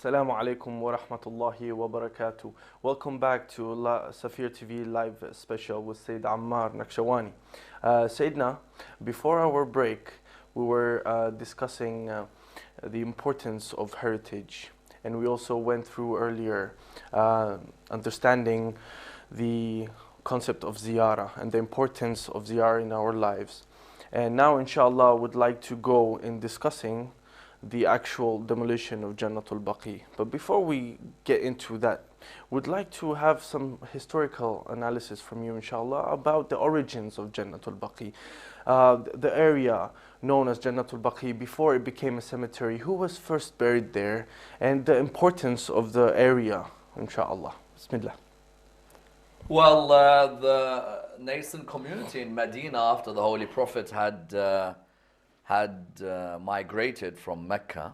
Assalamu alaikum wa rahmatullahi wa barakatuh. Welcome back to Safir TV live special with Sayed Ammar Nakshawani. Sayyidina, before our break, we were discussing the importance of heritage, and we also went through earlier understanding the concept of ziyarah and the importance of ziyarah in our lives. And now, inshallah, I would like to go in discussing the actual demolition of Jannat al Baqee. But before we get into that, we'd like to have some historical analysis from you, inshallah, about the origins of Jannat al Baqee. The area known as Jannat al Baqee before it became a cemetery, who was first buried there, and the importance of the area, inshallah. Bismillah. Well, the nascent community in Medina after the Holy Prophet had migrated from Mecca,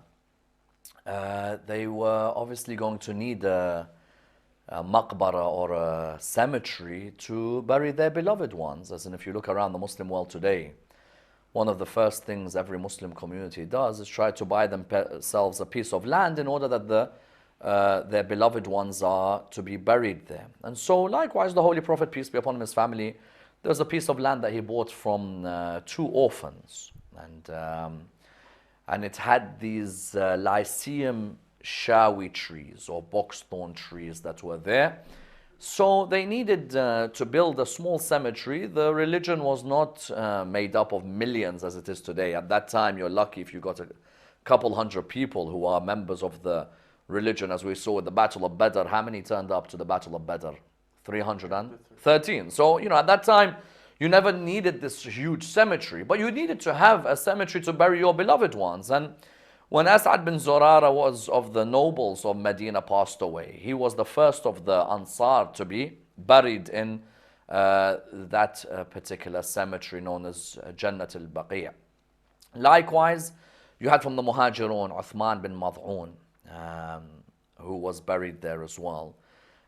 they were obviously going to need a maqbara or a cemetery to bury their beloved ones. As in, if you look around the Muslim world today, one of the first things every Muslim community does is try to buy themselves a piece of land in order that their beloved ones are to be buried there. And so likewise, the Holy Prophet, peace be upon him, his family, there was a piece of land that he bought from two orphans. And it had these Lyceum shawi trees or boxthorn trees that were there. So they needed to build a small cemetery. The religion was not made up of millions as it is today. At that time, you're lucky if you got a couple hundred people who are members of the religion. As we saw at the Battle of Badr, how many turned up to the Battle of Badr? 313. So, at that time, you never needed this huge cemetery, but you needed to have a cemetery to bury your beloved ones. And when As'ad bin Zurara was of the nobles of Medina passed away, he was the first of the Ansar to be buried in that particular cemetery known as Jannat al Baqee. Likewise, you had from the Muhajirun, Uthman bin Mad'un, who was buried there as well.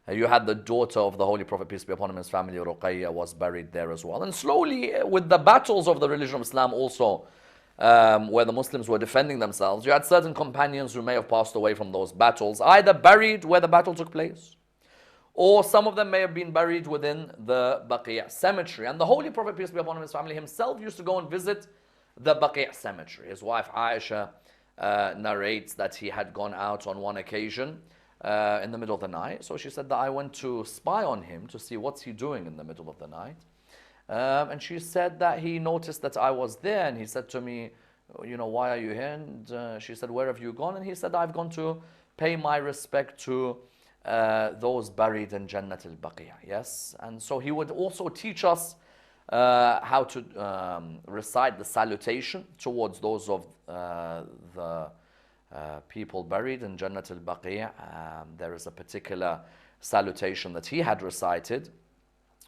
You had the daughter of the Holy Prophet, peace be upon him, his family, Ruqayya, was buried there as well. And slowly, with the battles of the religion of Islam also, where the Muslims were defending themselves, you had certain companions who may have passed away from those battles, either buried where the battle took place, or some of them may have been buried within the Baqi' cemetery. And the Holy Prophet, peace be upon him, his family, himself used to go and visit the Baqi' cemetery. His wife Aisha narrates that he had gone out on one occasion in the middle of the night. So she said that I went to spy on him to see what's he doing in the middle of the night. And she said that he noticed that I was there, and he said to me, why are you here? And she said, where have you gone? And he said, I've gone to pay my respect to those buried in Jannat al Baqee. Yes. And so he would also teach us how to recite the salutation towards those of the people buried in Jannat al Baqee. There is a particular salutation that he had recited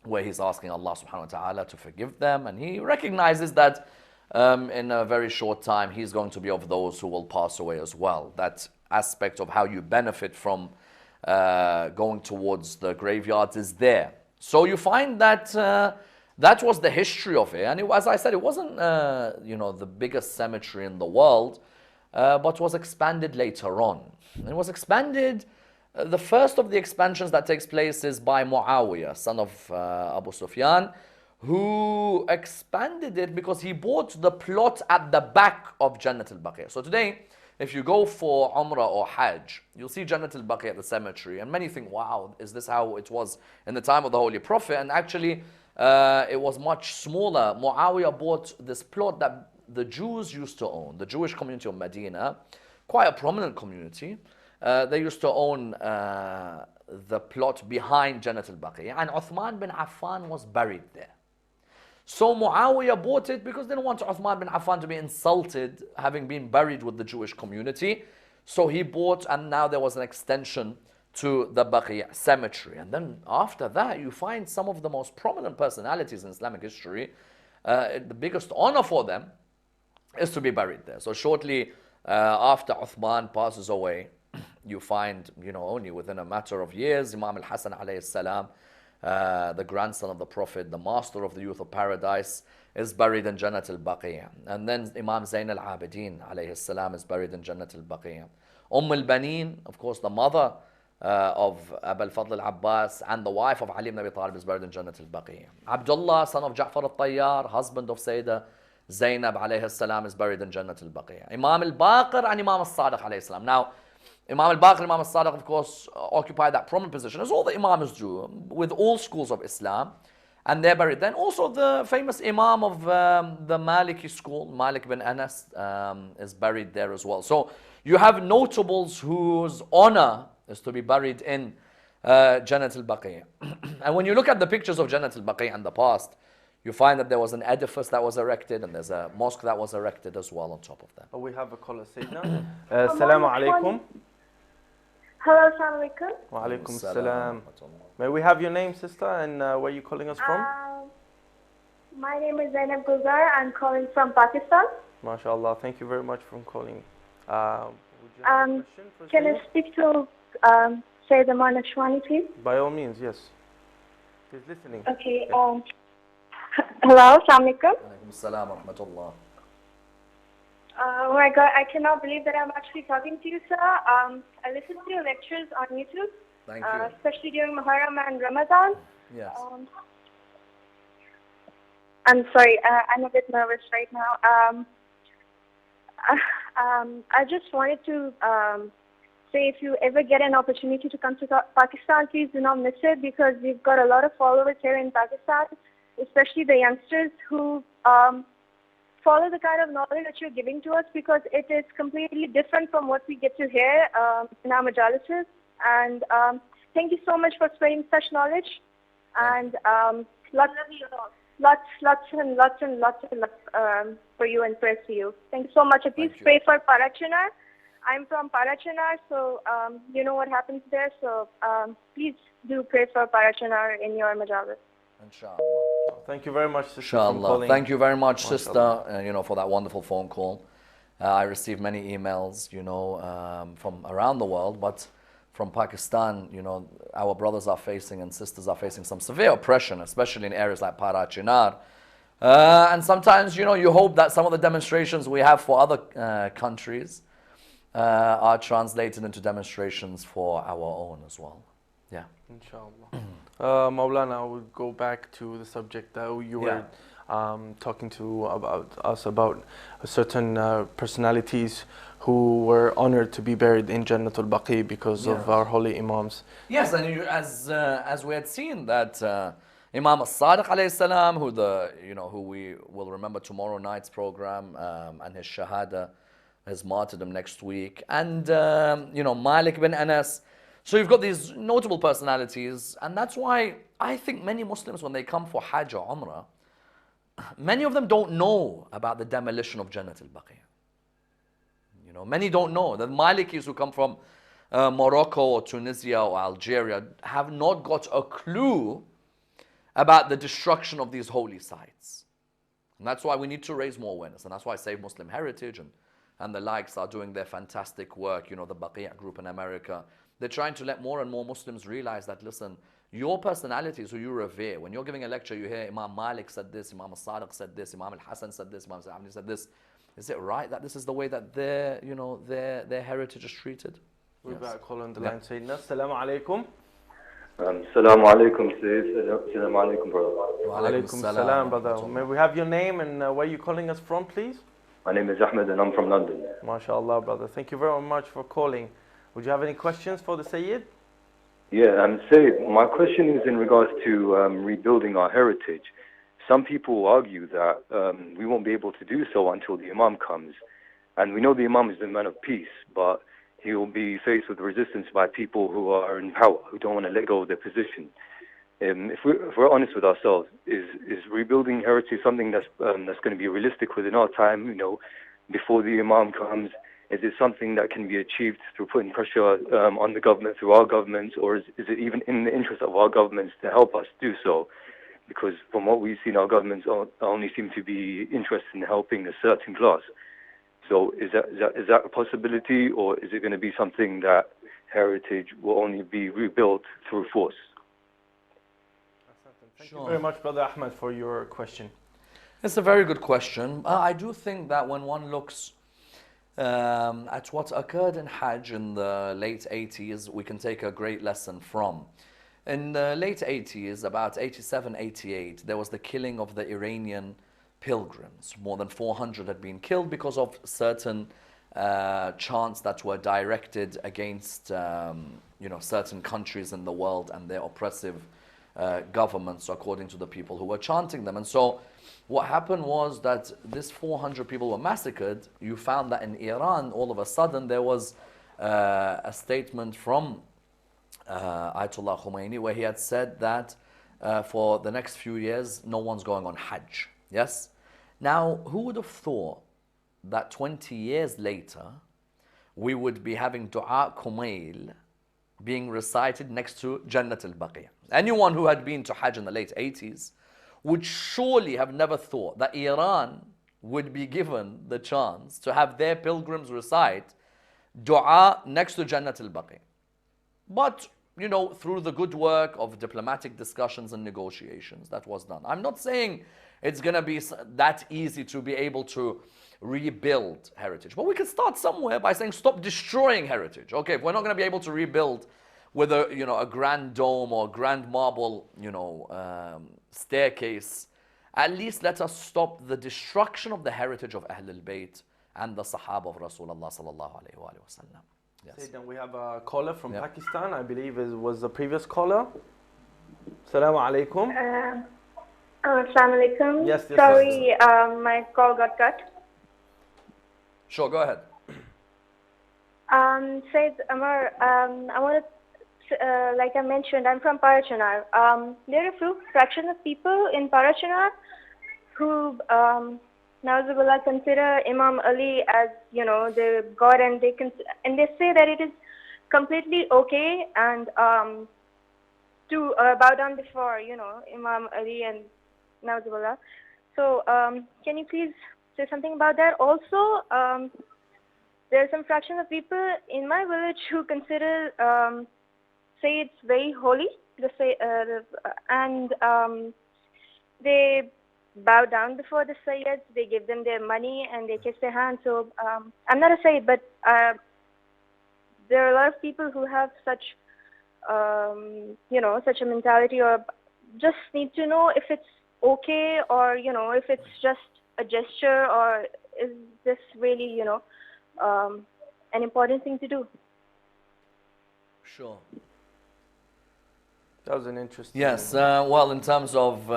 where he's asking Allah subhanahu wa ta'ala to forgive them, and he recognizes that in a very short time he's going to be of those who will pass away as well. That aspect of how you benefit from going towards the graveyards is there. So you find that that was the history of it, and as I said, it wasn't the biggest cemetery in the world, but was expanded later on. It was expanded, the first of the expansions that takes place is by Muawiyah, son of Abu Sufyan, who expanded it because he bought the plot at the back of Jannat al Baqee. So today, if you go for Umrah or Hajj, you'll see Jannat al Baqee at the cemetery, and many think, wow, is this how it was in the time of the Holy Prophet? And actually, it was much smaller. Muawiyah bought this plot that the Jews used to own, the Jewish community of Medina, quite a prominent community. They used to own the plot behind Jannat al Baqee, and Uthman bin Affan was buried there. So Muawiyah bought it because they didn't want Uthman bin Affan to be insulted having been buried with the Jewish community. So he bought, and now there was an extension to the Baqi' cemetery. And then after that, you find some of the most prominent personalities in Islamic history. The biggest honor for them is to be buried there. So shortly after Uthman passes away, you find, only within a matter of years, Imam al-Hasan alayhi salam, the grandson of the Prophet, the master of the youth of paradise, is buried in Jannat al Baqee. And then Imam Zayn al-Abidin alayhi salam is buried in Jannat al Baqee. al-Baneen, of course, the mother of Abu al-Fadl al-Abbas and the wife of Ali ibn Abi Talib is buried in Jannat al Baqee. Abdullah, son of Ja'far al-Tayyar, husband of Sayyidah Zainab alayhi salam, is buried in Jannat al Baqee. Imam al-Baqir and Imam al-Sadiq alayhi salam. Now, Imam al-Baqir and Imam al-Sadiq, of course, occupy that prominent position, as all the Imams do, with all schools of Islam. And they're buried. Then also the famous Imam of the Maliki school, Malik bin Anas, is buried there as well. So you have notables whose honor is to be buried in Jannat al Baqee. And when you look at the pictures of Jannat al Baqee in the past, you find that there was an edifice that was erected and there's a mosque that was erected as well on top of that. We have a caller, Sayyidina. Assalamu alaikum. Hello, assalamu alaikum. Wa alaikum assalam. May we have your name, sister, and where are you calling us from? My name is Zainab Gulzar. I'm calling from Pakistan. MashaAllah. Thank you very much for calling. Would you have a question for can I Sayyid? speak to Sayed Ammar Nakshawani, please? By all means, yes. He's listening. Okay. Hello, assalamu alaikum. Alaikum assalam wa rahmatullah. Oh my God, I cannot believe that I'm actually talking to you, sir. I listen to your lectures on YouTube. Thank you. Especially during Muharram and Ramadan. Yes. I'm sorry, I'm a bit nervous right now. I just wanted to say, if you ever get an opportunity to come to Pakistan, please do not miss it, because we've got a lot of followers here in Pakistan, especially the youngsters who follow the kind of knowledge that you're giving to us, because it is completely different from what we get to hear in our majalises. And thank you so much for spreading such knowledge, and lots and lots for you and prayers for you. Thank you so much. And please pray for Parachinar. I'm from Parachinar, so you know what happens there. So please do pray for Parachinar in your majalis. Inshallah. Thank you very much, sister, for Inshallah. calling. Thank you very much, sister, for that wonderful phone call. I received many emails, from around the world, but from Pakistan, our brothers are facing and sisters are facing some severe oppression, especially in areas like Parachinar. And sometimes, you hope that some of the demonstrations we have for other countries are translated into demonstrations for our own as well. Yeah. Inshallah. Maulana, I would go back to the subject that you were talking to us about certain personalities who were honored to be buried in Jannat al Baqee because of our holy Imams. Yes, and as we had seen that Imam al-Sadiq alayhi salam, who we will remember tomorrow night's program, and his shahada, his martyrdom next week, and Malik bin Anas. So you've got these notable personalities, and that's why I think many Muslims, when they come for Hajj or Umrah, many of them don't know about the demolition of Jannat al Baqee. Many don't know. The Malikis who come from Morocco or Tunisia or Algeria have not got a clue about the destruction of these holy sites. And that's why we need to raise more awareness. And that's why Save Muslim Heritage and the likes are doing their fantastic work. The Baqi' group in America. They're trying to let more and more Muslims realize that, listen, your personalities who you revere, when you're giving a lecture, you hear Imam Malik said this, Imam al-Sadiq said this, Imam al-Hasan said this, Imam al-Amni said this. Is it right that this is the way that their heritage is treated? We've got a call on the line, Sayyidina. Assalamu alaikum. Assalamu alaikum, Sayyid. Assalamu alaikum, brother. Wa alaikum salam, brother. May we have your name and where you're calling us from, please? My name is Ahmed and I'm from London. MashaAllah, brother. Thank you very much for calling. Would you have any questions for the Sayyid? Yeah, Sayyid, my question is in regards to rebuilding our heritage. Some people argue that we won't be able to do so until the Imam comes. And we know the Imam is the man of peace, but he will be faced with resistance by people who are in power, who don't want to let go of their position. If we're honest with ourselves, is rebuilding heritage something that's going to be realistic within our time, before the Imam comes? Is it something that can be achieved through putting pressure on the government, through our governments, or is it even in the interest of our governments to help us do so? Because from what we've seen, our governments only seem to be interested in helping a certain class. So is that a possibility, or is it going to be something that heritage will only be rebuilt through force? Thank you very much, Brother Ahmed, for your question. It's a very good question. I do think that when one looks at what occurred in Hajj in the late 80s, we can take a great lesson from. In the late 80s, about 87, 88, there was the killing of the Iranian pilgrims. More than 400 had been killed because of certain chants that were directed against certain countries in the world and their oppressive governments according to the people who were chanting them. And so what happened was that this 400 people were massacred. You found that in Iran, all of a sudden, there was a statement from Ayatollah Khomeini where he had said that for the next few years, no one's going on Hajj. Yes? Now, who would have thought that 20 years later, we would be having Dua Kumail being recited next to Jannat al Baqee? Anyone who had been to Hajj in the late 80s would surely have never thought that Iran would be given the chance to have their pilgrims recite Dua next to Jannat al Baqee. But, through the good work of diplomatic discussions and negotiations, that was done. I'm not saying it's going to be that easy to be able to rebuild heritage. But we can start somewhere by saying stop destroying heritage. Okay, if we're not going to be able to rebuild with a grand dome or grand marble, staircase, at least let us stop the destruction of the heritage of Ahl al-Bayt and the Sahaba of Rasulullah sallallahu alayhi wa sallam. Yes. We have a caller from Pakistan. I believe it was the previous caller. Assalamu alaikum. Assalamu alaikum. Yes, Sorry, my call got cut. Sure, go ahead. Sayed Ammar, I want to, like I mentioned, I'm from Parachanar. There are a few fraction of people in Parachanar who, Nauzubillah, consider Imam Ali as, their God, and they say that it is completely okay and to bow down before, Imam Ali and Nauzubillah. So, can you please say something about that? Also, there are some fraction of people in my village who consider Sayyids very holy, and they bow down before the Sayyids, they give them their money and they kiss their hands. So I'm not a Sayyid, but there are a lot of people who have such, such a mentality, or just need to know if it's okay, or, if it's just a gesture, or is this really, an important thing to do? Sure. That was an interesting... Yes, well, in terms of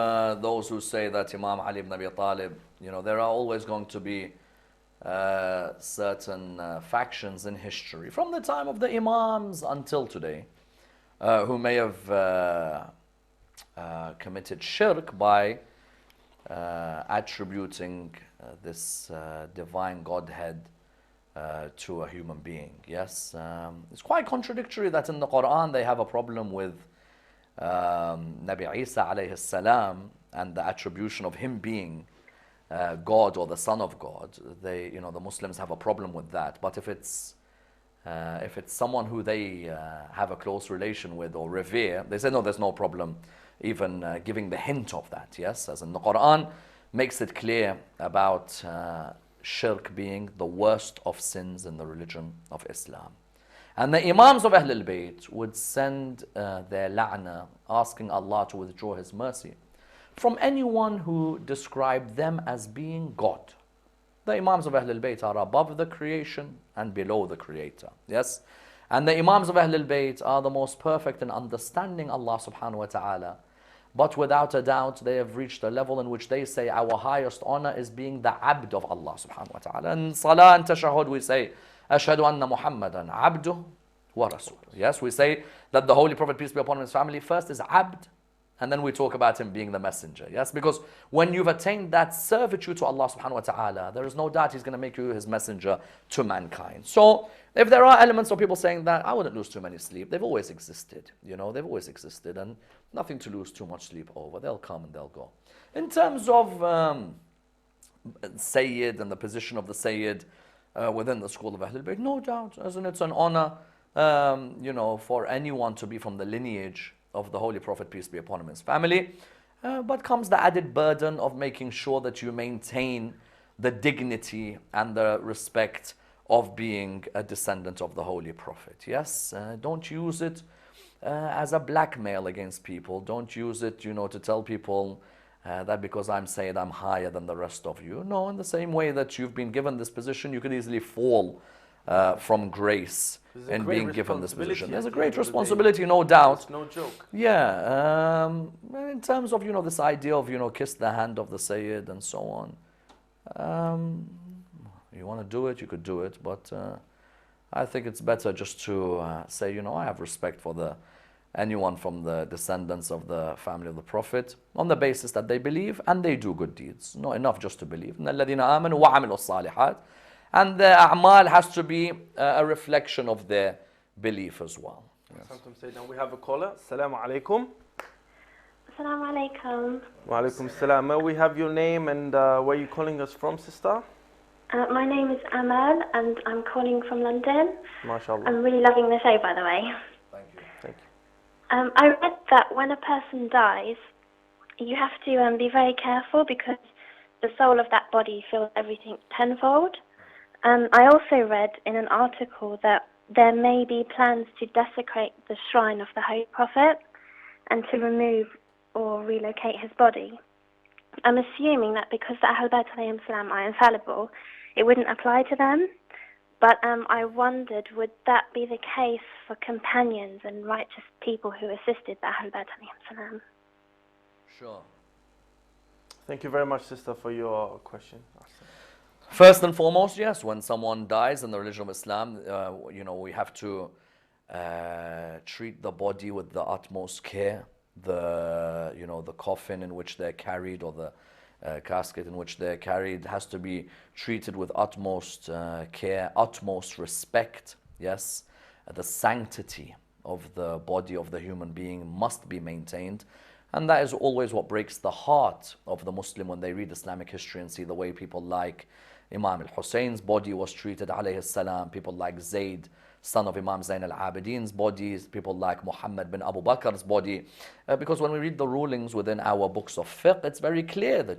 those who say that Imam Ali ibn Abi Talib, there are always going to be certain factions in history, from the time of the Imams until today, who may have committed shirk by attributing this divine Godhead to a human being. Yes, it's quite contradictory that in the Quran they have a problem with Nabi Isa alayhi salam and the attribution of him being God or the Son of God. They, the Muslims have a problem with that. But if it's someone who they have a close relation with or revere, they say no, there's no problem even giving the hint of that. Yes, as in the Quran makes it clear about shirk being the worst of sins in the religion of Islam. And the Imams of Ahl al-Bayt would send their la'na, asking Allah to withdraw His mercy from anyone who described them as being God. The Imams of Ahl al-Bayt are above the creation and below the Creator. Yes? And the Imams of Ahl al-Bayt are the most perfect in understanding Allah subhanahu wa ta'ala. But without a doubt, they have reached a level in which they say our highest honor is being the abd of Allah subhanahu wa ta'ala. In Salah and Tashahhud we say, Ashhadu anna Muhammadan abduh wa rasul. Yes, we say that the Holy Prophet, peace be upon him, his family, first is abd, and then we talk about him being the messenger. Yes, because when you've attained that servitude to Allah subhanahu wa ta'ala, there is no doubt He's going to make you His messenger to mankind. So if there are elements of people saying that, I wouldn't lose too many sleep. They've always existed, they've always existed, and nothing to lose too much sleep over. They'll come and they'll go. In terms of Sayyid and the position of the Sayyid within the school of Ahlul Bayt, no doubt, as in it's an honor, for anyone to be from the lineage of the Holy Prophet, peace be upon him, his family. But comes the added burden of making sure that you maintain the dignity and the respect of being a descendant of the Holy Prophet. Yes, don't use it as a blackmail against people. Don't use it, to tell people that because I'm Sayyid, I'm higher than the rest of you. No, in the same way that you've been given this position, you could easily fall from grace in being given this position. There's a great responsibility, no doubt. It's no joke. Yeah, in terms of, this idea of, kiss the hand of the Sayyid and so on. You want to do it, you could do it, but I think it's better just to say, I have respect for anyone from the descendants of the family of the Prophet on the basis that they believe and they do good deeds. Not enough just to believe. And the a'mal has to be a reflection of their belief as well. Yes. Now we have a caller. Assalamu alaikum. Assalamu alaikum. Wa alaikum assalam. May we have your name and where are you calling us from, sister? My name is Amal and I'm calling from London. MashaAllah. I'm really loving the show, by the way. Thank you. Thank you. I read that when a person dies, you have to be very careful because the soul of that body feels everything tenfold. I also read in an article that there may be plans to desecrate the shrine of the Holy Prophet and to remove or relocate his body. I'm assuming that because the Al-Baqi are infallible, it wouldn't apply to them. But I wondered, would that be the case for companions and righteous people who assisted the Al-Baqi? Sure. Thank you very much, sister, for your question. First and foremost, yes, when someone dies in the religion of Islam, we have to treat the body with the utmost care. The coffin in which they're carried or the casket in which they're carried has to be treated with utmost care, utmost respect. Yes, the sanctity of the body of the human being must be maintained. And that is always what breaks the heart of the Muslim when they read Islamic history and see the way people like Imam al-Husayn's body was treated, alayhi salam, people like Zayd, son of Imam Zayn al-Abidin's bodies, people like Muhammad bin Abu Bakr's body. Because when we read the rulings within our books of fiqh, it's very clear that,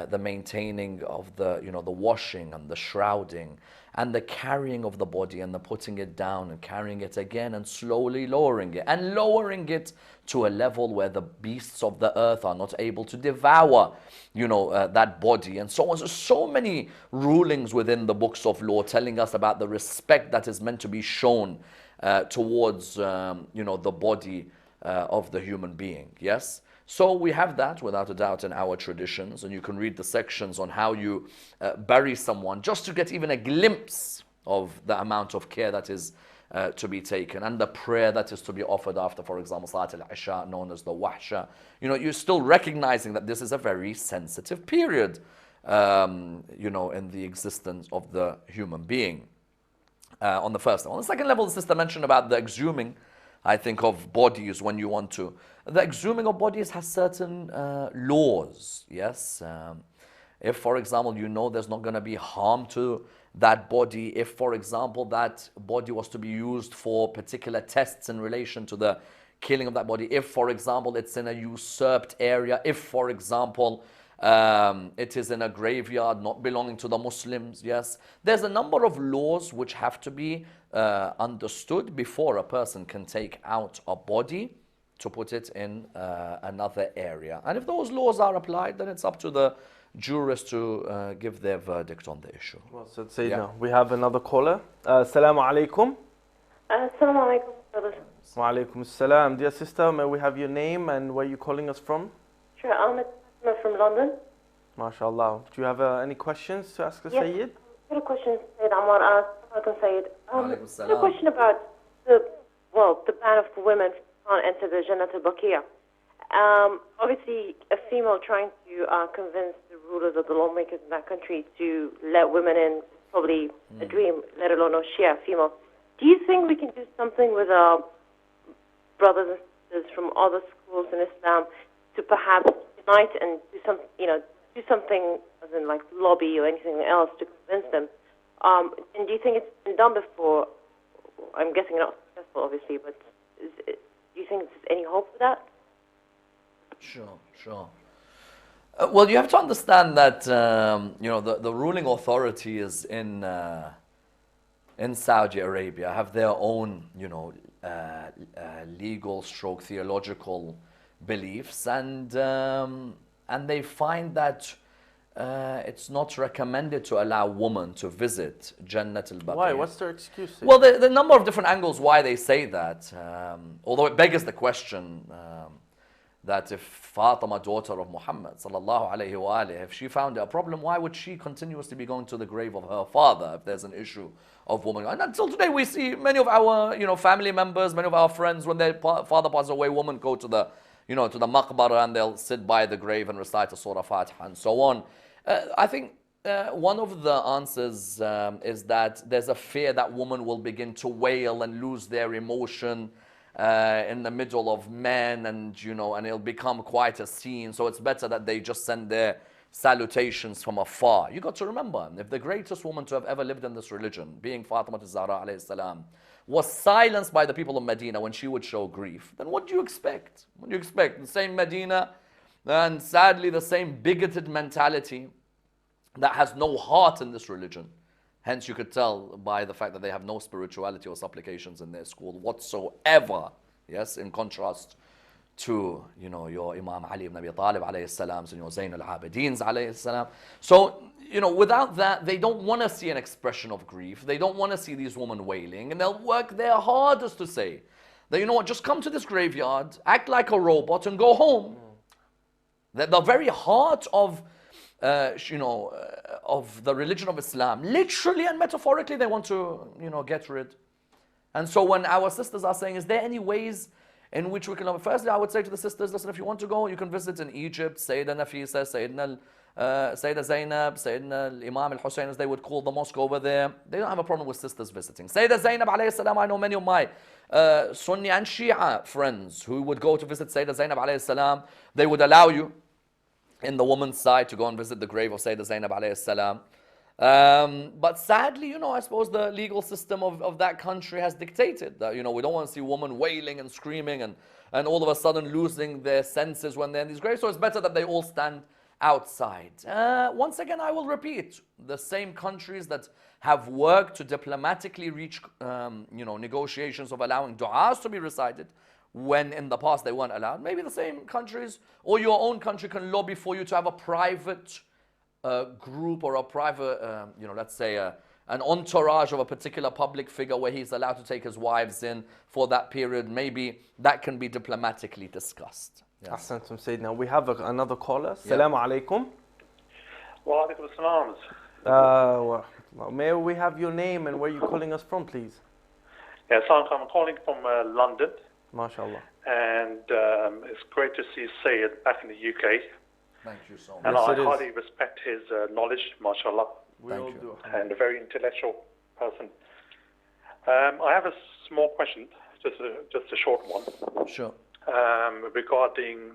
the maintaining of the washing and the shrouding and the carrying of the body and the putting it down and carrying it again and slowly lowering it to a level where the beasts of the earth are not able to devour, that body and so on. So many rulings within the books of law telling us about the respect that is meant to be shown towards, the body of the human being. Yes. So we have that without a doubt in our traditions, and you can read the sections on how you bury someone just to get even a glimpse of the amount of care that is to be taken and the prayer that is to be offered after, for example, Salat al-Isha, known as the Wahsha. You're still recognizing that this is a very sensitive period, in the existence of the human being. On the first level. On the second level, the sister mentioned about the exhuming, I think, of bodies when you want to. The exhuming of bodies has certain laws, yes. If, for example, there's not going to be harm to that body, if, for example, that body was to be used for particular tests in relation to the killing of that body, if, for example, it's in a usurped area, if, for example, it is in a graveyard not belonging to the Muslims, yes. There's a number of laws which have to be understood before a person can take out a body to put it in another area. And if those laws are applied, then it's up to the jurors to give their verdict on the issue. Well said, Sayyidina. We have another caller. Assalamu alaikum. Assalamu alaikum, brothers. Wa alaikum assalam. Dear sister, may we have your name and where you're calling us from? Sure, I'm from London. MashaAllah. Do you have any questions to ask the Yes. Sayyid? I have a question, Sayed Ammar. Sayyid. I have a salam. question about the ban of women can't enter the Jannat al Baqee. Obviously, a female trying to convince the rulers or the lawmakers in that country to let women in is probably a dream, let alone a Shia female. Do you think we can do something with our brothers and sisters from other schools in Islam to perhaps unite and do something as in like lobby or anything else to convince them? And do you think it's been done before? I'm guessing not successful, obviously, but do you think there's any hope for that? Sure. Well, you have to understand that the ruling authority is in in Saudi Arabia have their own, legal stroke theological beliefs, and they find that it's not recommended to allow women to visit Jannat al Baqee. Why? What's their excuse? Well, the number of different angles why they say that, although it beggars the question that if Fatima, daughter of Muhammad sallallahu alaihi wa alihi, if she found a problem, why would she continuously be going to the grave of her father if there's an issue of woman? And until today, we see many of our family members, many of our friends, when their father passes away, women go to the to the maqbara and they'll sit by the grave and recite a surah Fatiha and so on. I think one of the answers is that there's a fear that women will begin to wail and lose their emotion in the middle of men, and and it'll become quite a scene. So it's better that they just send their salutations from afar. You got to remember, if the greatest woman to have ever lived in this religion, being Fatima al-Zahra alayhi salam, was silenced by the people of Medina when she would show grief, then what do you expect? What do you expect? The same Medina, and sadly the same bigoted mentality that has no heart in this religion. Hence, you could tell by the fact that they have no spirituality or supplications in their school whatsoever. Yes, in contrast to your Imam Ali ibn Abi Talib alayhi salam and your Zayn al-Abidins alayhi salam. So without that, they don't want to see an expression of grief. They don't want to see these women wailing, and they'll work their hardest to say that just come to this graveyard, act like a robot, and go home. That the very heart of of the religion of Islam, literally and metaphorically, they want to, get rid. And so when our sisters are saying, is there any ways in which we can, firstly, I would say to the sisters, listen, if you want to go, you can visit in Egypt, Sayyida Nafisa, Sayyida Zainab, Sayyidina Imam al-Hussein, as they would call the mosque over there. They don't have a problem with sisters visiting. Sayyida Zainab alayhi salam, I know many of my Sunni and Shia friends who would go to visit Sayyida Zainab alayhi salam. They would allow you in the woman's side to go and visit the grave of Sayyida Zainab alayhi salam. But sadly, I suppose the legal system of that country has dictated that, we don't want to see women wailing and screaming and all of a sudden losing their senses when they're in these graves. So it's better that they all stand outside. Once again, I will repeat, the same countries that have worked to diplomatically reach, negotiations of allowing du'as to be recited, when in the past they weren't allowed. Maybe the same countries or your own country can lobby for you to have a private group or a private, let's say an entourage of a particular public figure where he's allowed to take his wives in for that period. Maybe that can be diplomatically discussed. Yes. Ahsantum Sayyidina. We have another caller. Assalamu alaikum. Wa alaikum assalam. May we have your name and where you're calling us from, please? Yes, I'm calling from London. MashaAllah. And it's great to see Sayed back in the UK. Thank you so much. And Yes, I highly respect his knowledge, mashallah. Thank you. And a very intellectual person. I have a small question, just a short one. Sure. Regarding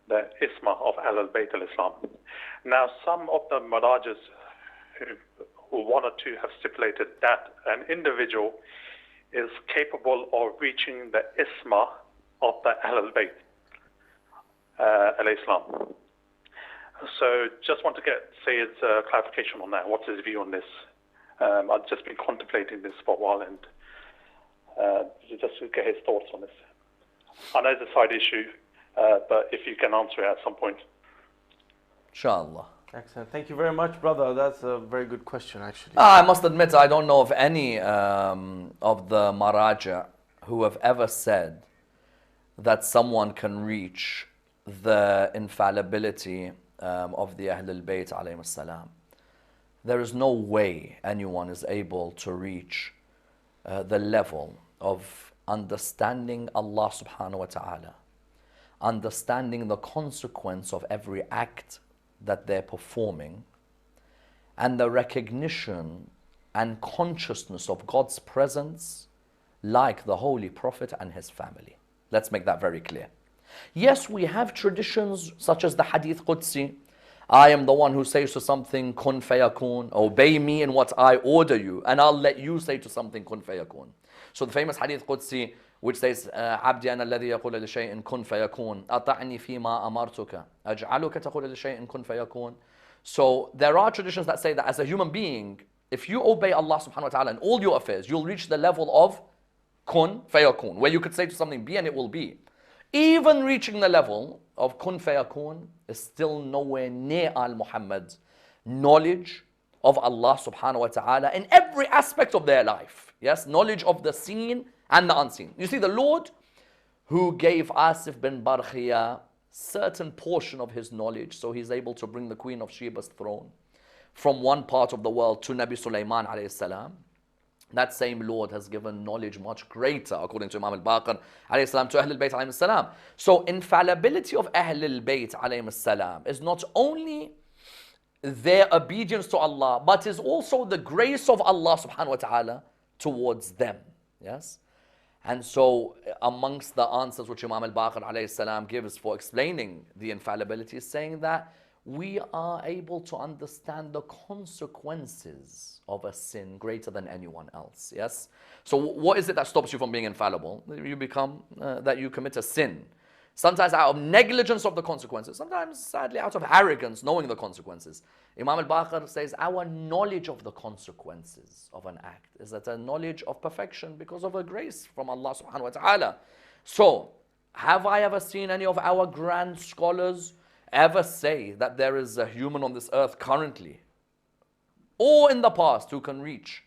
the Yzma of Al-Baqi al-Islam. Now, some of the Marajas who wanted to have stipulated that an individual is capable of reaching the Yzma of the Al-Baqi al-Islam. So just want to get Sayyid's clarification on that. What's his view on this? I've just been contemplating this for a while, and just to get his thoughts on this. I know it's a side issue, but if you can answer it at some point. Inshallah. Excellent. Thank you very much, brother. That's a very good question, actually. I must admit, I don't know of any of the Maraja who have ever said that someone can reach the infallibility of the Ahlul Bayt alayhim salam. There is no way anyone is able to reach the level of understanding Allah subhanahu wa ta'ala, understanding the consequence of every act that they're performing, and the recognition and consciousness of God's presence like the Holy Prophet and his family. Let's make that very clear. Yes, we have traditions such as the Hadith Qudsi. I am the one who says to something, kun fayakun, obey me in what I order you, and I'll let you say to something, kun fayakun. So the famous Hadith Qudsi, which says, عبدي أنا الذي يقول لشيء كن فيكون أطعني فيما أمرتك أجعلك تقول لشيء كن فيكون. So there are traditions that say that as a human being, if you obey Allah subhanahu wa ta'ala in all your affairs, you'll reach the level of kun fayakun, where you could say to something be and it will be. Even reaching the level of kun fayakun is still nowhere near al-Muhammad knowledge of Allah subhanahu wa ta'ala in every aspect of their life. Yes, knowledge of the seen and the unseen. You see, the Lord who gave Asif bin Barkhiya certain portion of his knowledge, so he's able to bring the Queen of Sheba's throne from one part of the world to Nabi Sulaiman alayhi salam. That same Lord has given knowledge much greater, according to Imam Al-Baqi alayhi salam, to Ahlul Bayt alayhi salam. So infallibility of Ahlul Bayt alayhi salam is not only their obedience to Allah, but is also the grace of Allah subhanahu wa ta'ala towards them. Yes? And so amongst the answers which Imam Al-Baqi alayhi salam gives for explaining the infallibility is saying that we are able to understand the consequences of a sin greater than anyone else. Yes? So what is it that stops you from being infallible? You become, that you commit a sin. Sometimes out of negligence of the consequences. Sometimes, sadly, out of arrogance, knowing the consequences. Imam al-Baqir says our knowledge of the consequences of an act is that a knowledge of perfection because of a grace from Allah subhanahu wa ta'ala. So, have I ever seen any of our grand scholars ever say that there is a human on this earth currently or in the past who can reach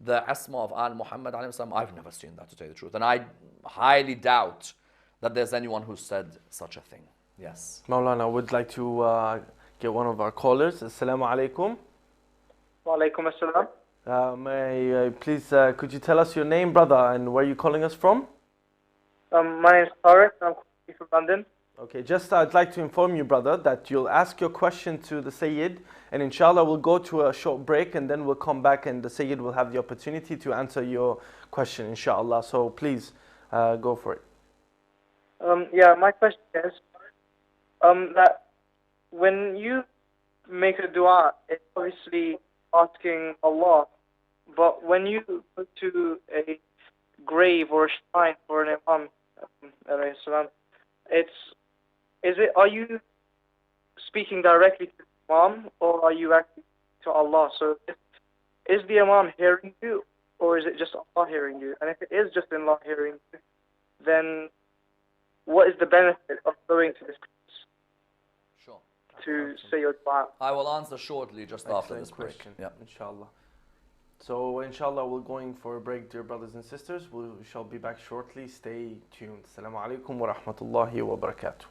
the Yzma of Al-Muhammad alayhi salam? I've never seen that, to tell you the truth. And I highly doubt that there's anyone who said such a thing. Yes. Maulana, I would like to get one of our callers. Assalamu alaikum. Wa alaikum assalam. Please, could you tell us your name, brother, and where are you calling us from? My name is Tariq, I'm calling from London. Okay, just I'd like to inform you, brother, that you'll ask your question to the Sayyid, and inshallah we'll go to a short break and then we'll come back and the Sayyid will have the opportunity to answer your question, inshallah. So please go for it. Yeah, my question is that when you make a dua, it's obviously asking Allah, but when you go to a grave or a shrine for an Imam, are you speaking directly to the Imam or are you actually to Allah? So is the Imam hearing you or is it just Allah hearing you? And if it is just Allah hearing you, then what is the benefit of going to this place to say your dua? I will answer shortly just after this break. Question, inshallah. So inshallah we're going for a break, dear brothers and sisters. We shall be back shortly. Stay tuned. Assalamu alaikum wa rahmatullahi wa barakatuh.